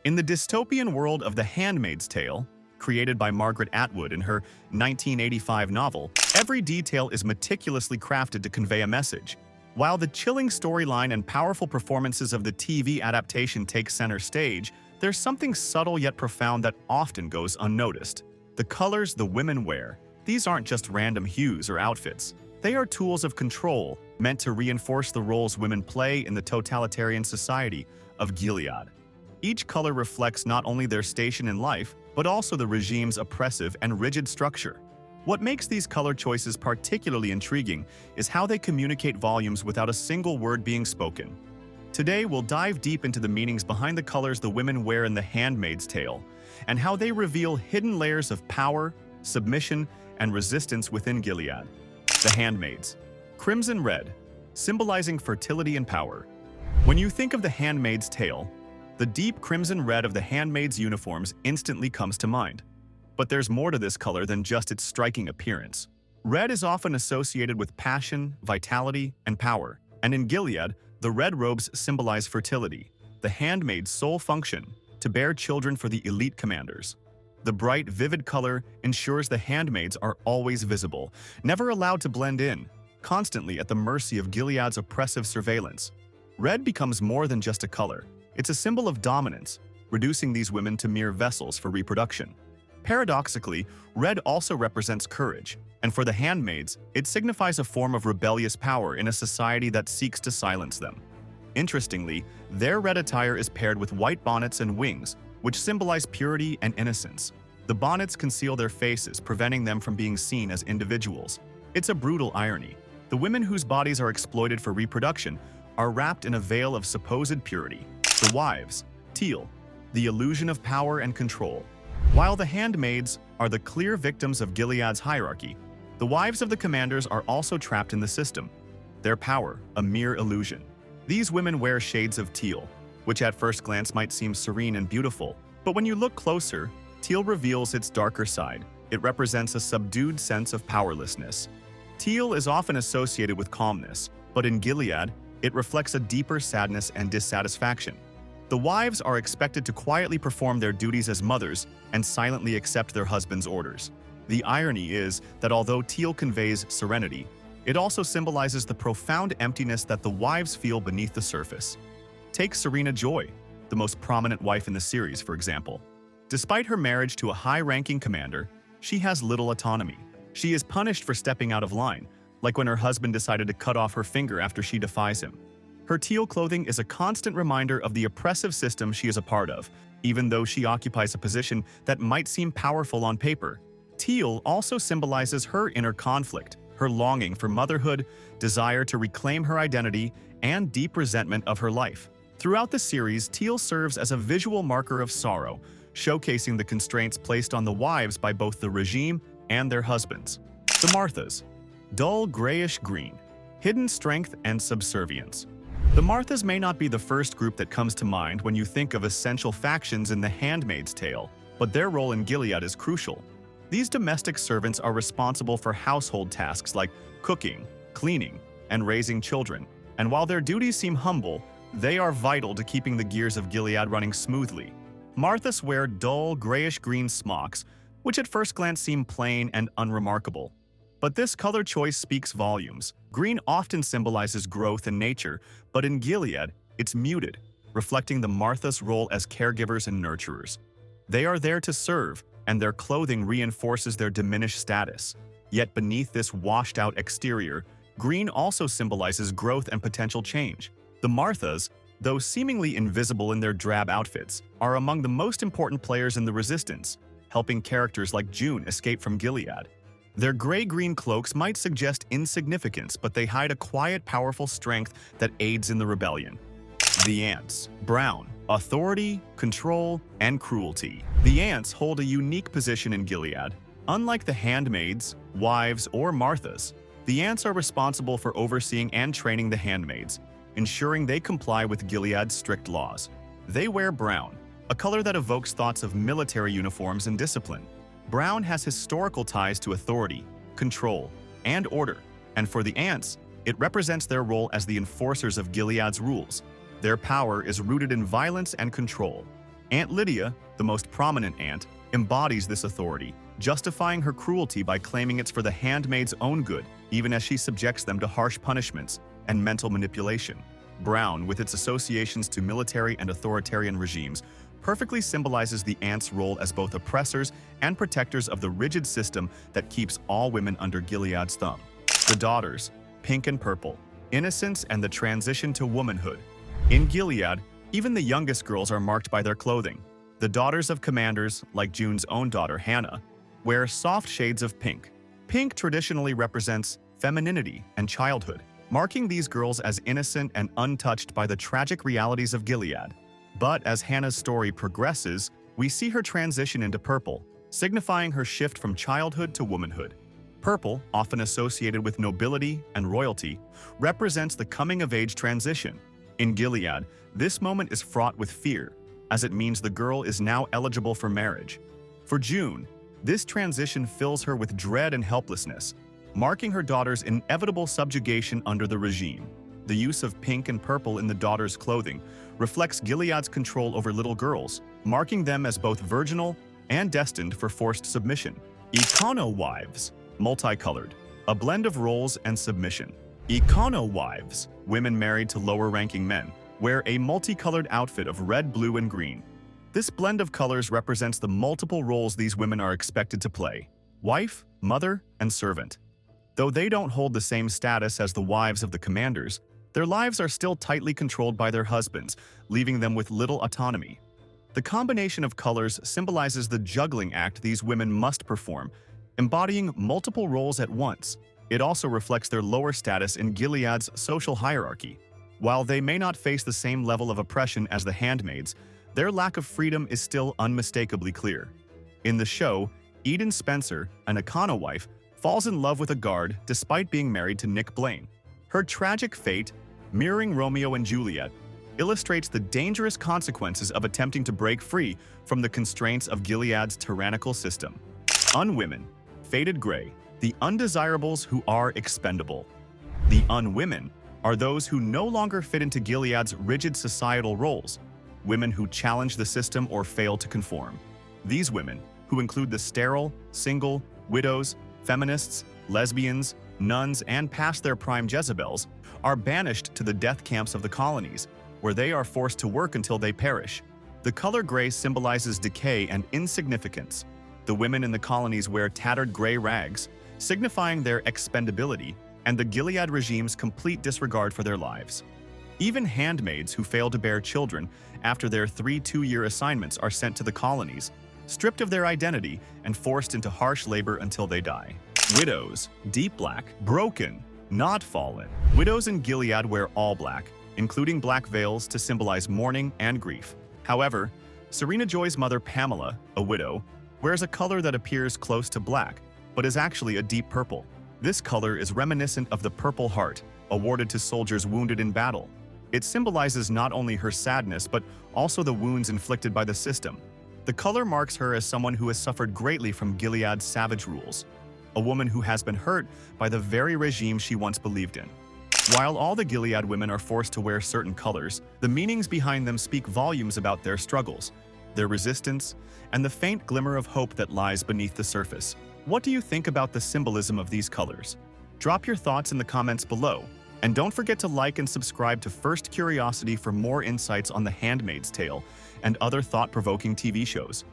In the dystopian world of The Handmaid's Tale, created by Margaret Atwood in her 1985 novel, every detail is meticulously crafted to convey a message. While the chilling storyline and powerful performances of the TV adaptation take center stage, there's something subtle yet profound that often goes unnoticed. The colors the women wear. These aren't just random hues or outfits. They are tools of control meant to reinforce the roles women play in the totalitarian society of Gilead. Each color reflects not only their station in life, but also the regime's oppressive and rigid structure. What makes these color choices particularly intriguing is how they communicate volumes without a single word being spoken. Today, we'll dive deep into the meanings behind the colors the women wear in The Handmaid's Tale, and how they reveal hidden layers of power, submission, and resistance within Gilead. The Handmaids. Crimson red, symbolizing fertility and power. When you think of The Handmaid's Tale, the deep crimson red of the handmaids' uniforms instantly comes to mind. But there's more to this color than just its striking appearance. Red is often associated with passion, vitality, and power, and in Gilead, the red robes symbolize fertility, the handmaid's sole function, to bear children for the elite commanders. The bright, vivid color ensures the handmaids are always visible, never allowed to blend in, constantly at the mercy of Gilead's oppressive surveillance. Red becomes more than just a color. It's a symbol of dominance, reducing these women to mere vessels for reproduction. Paradoxically, red also represents courage, and for the handmaids, it signifies a form of rebellious power in a society that seeks to silence them. Interestingly, their red attire is paired with white bonnets and wings, which symbolize purity and innocence. The bonnets conceal their faces, preventing them from being seen as individuals. It's a brutal irony. The women whose bodies are exploited for reproduction are wrapped in a veil of supposed purity. The wives, teal, the illusion of power and control. While the handmaids are the clear victims of Gilead's hierarchy, the wives of the commanders are also trapped in the system. Their power, a mere illusion. These women wear shades of teal, which at first glance might seem serene and beautiful, but when you look closer, teal reveals its darker side. It represents a subdued sense of powerlessness. Teal is often associated with calmness, but in Gilead, it reflects a deeper sadness and dissatisfaction. The wives are expected to quietly perform their duties as mothers and silently accept their husbands' orders. The irony is that although teal conveys serenity, it also symbolizes the profound emptiness that the wives feel beneath the surface. Take Serena Joy, the most prominent wife in the series, for example. Despite her marriage to a high-ranking commander, she has little autonomy. She is punished for stepping out of line, like when her husband decided to cut off her finger after she defies him. Her teal clothing is a constant reminder of the oppressive system she is a part of, even though she occupies a position that might seem powerful on paper. Teal also symbolizes her inner conflict, her longing for motherhood, desire to reclaim her identity, and deep resentment of her life. Throughout the series, teal serves as a visual marker of sorrow, showcasing the constraints placed on the wives by both the regime and their husbands. The Marthas. Dull grayish green. Hidden strength and subservience. The Marthas may not be the first group that comes to mind when you think of essential factions in The Handmaid's Tale, but their role in Gilead is crucial. These domestic servants are responsible for household tasks like cooking, cleaning, and raising children, and while their duties seem humble, they are vital to keeping the gears of Gilead running smoothly. Marthas wear dull grayish-green smocks, which at first glance seem plain and unremarkable. But this color choice speaks volumes. Green often symbolizes growth and nature, but in Gilead, it's muted, reflecting the Marthas' role as caregivers and nurturers. They are there to serve, and their clothing reinforces their diminished status. Yet beneath this washed-out exterior, green also symbolizes growth and potential change. The Marthas, though seemingly invisible in their drab outfits, are among the most important players in the resistance, helping characters like June escape from Gilead. Their gray-green cloaks might suggest insignificance, but they hide a quiet, powerful strength that aids in the rebellion. The Ants. Brown. Authority, control, and cruelty. The Ants hold a unique position in Gilead. Unlike the handmaids, wives, or Marthas, the Ants are responsible for overseeing and training the handmaids, ensuring they comply with Gilead's strict laws. They wear brown, a color that evokes thoughts of military uniforms and discipline. Brown has historical ties to authority, control, and order, and for the Ants, it represents their role as the enforcers of Gilead's rules. Their power is rooted in violence and control. Aunt Lydia, the most prominent aunt, embodies this authority, justifying her cruelty by claiming it's for the handmaid's own good, even as she subjects them to harsh punishments and mental manipulation. Brown, with its associations to military and authoritarian regimes, perfectly symbolizes the aunt's role as both oppressors and protectors of the rigid system that keeps all women under Gilead's thumb. The daughters, pink and purple, innocence and the transition to womanhood. In Gilead, even the youngest girls are marked by their clothing. The daughters of commanders, like June's own daughter Hannah, wear soft shades of pink. Pink traditionally represents femininity and childhood, marking these girls as innocent and untouched by the tragic realities of Gilead. But as Hannah's story progresses, we see her transition into purple, signifying her shift from childhood to womanhood. Purple, often associated with nobility and royalty, represents the coming-of-age transition. In Gilead, this moment is fraught with fear, as it means the girl is now eligible for marriage. For June, this transition fills her with dread and helplessness, marking her daughter's inevitable subjugation under the regime. The use of pink and purple in the daughter's clothing reflects Gilead's control over little girls, marking them as both virginal and destined for forced submission. Econo-wives, multicolored, a blend of roles and submission. Econo-wives, women married to lower-ranking men, wear a multicolored outfit of red, blue, and green. This blend of colors represents the multiple roles these women are expected to play: wife, mother, and servant. Though they don't hold the same status as the wives of the commanders, their lives are still tightly controlled by their husbands, leaving them with little autonomy. The combination of colors symbolizes the juggling act these women must perform, embodying multiple roles at once. It also reflects their lower status in Gilead's social hierarchy. While they may not face the same level of oppression as the handmaids, their lack of freedom is still unmistakably clear. In the show, Eden Spencer, an Econo wife, falls in love with a guard despite being married to Nick Blaine. Her tragic fate, mirroring Romeo and Juliet, illustrates the dangerous consequences of attempting to break free from the constraints of Gilead's tyrannical system. Unwomen, faded gray, the undesirables who are expendable. The unwomen are those who no longer fit into Gilead's rigid societal roles, women who challenge the system or fail to conform. These women, who include the sterile, single, widows, feminists, lesbians, nuns, and past their prime Jezebels, are banished to the death camps of the colonies, where they are forced to work until they perish. The color gray symbolizes decay and insignificance. The women in the colonies wear tattered gray rags, signifying their expendability and the Gilead regime's complete disregard for their lives. Even handmaids who fail to bear children after their 3 two-year assignments are sent to the colonies, stripped of their identity and forced into harsh labor until they die. Widows, deep black, broken, not fallen. Widows in Gilead wear all black, including black veils to symbolize mourning and grief. However, Serena Joy's mother Pamela, a widow, wears a color that appears close to black, but is actually a deep purple. This color is reminiscent of the Purple Heart, awarded to soldiers wounded in battle. It symbolizes not only her sadness, but also the wounds inflicted by the system. The color marks her as someone who has suffered greatly from Gilead's savage rules, a woman who has been hurt by the very regime she once believed in. While all the Gilead women are forced to wear certain colors, the meanings behind them speak volumes about their struggles, their resistance, and the faint glimmer of hope that lies beneath the surface. What do you think about the symbolism of these colors? Drop your thoughts in the comments below, and don't forget to like and subscribe to First Curiosity for more insights on The Handmaid's Tale and other thought-provoking TV shows.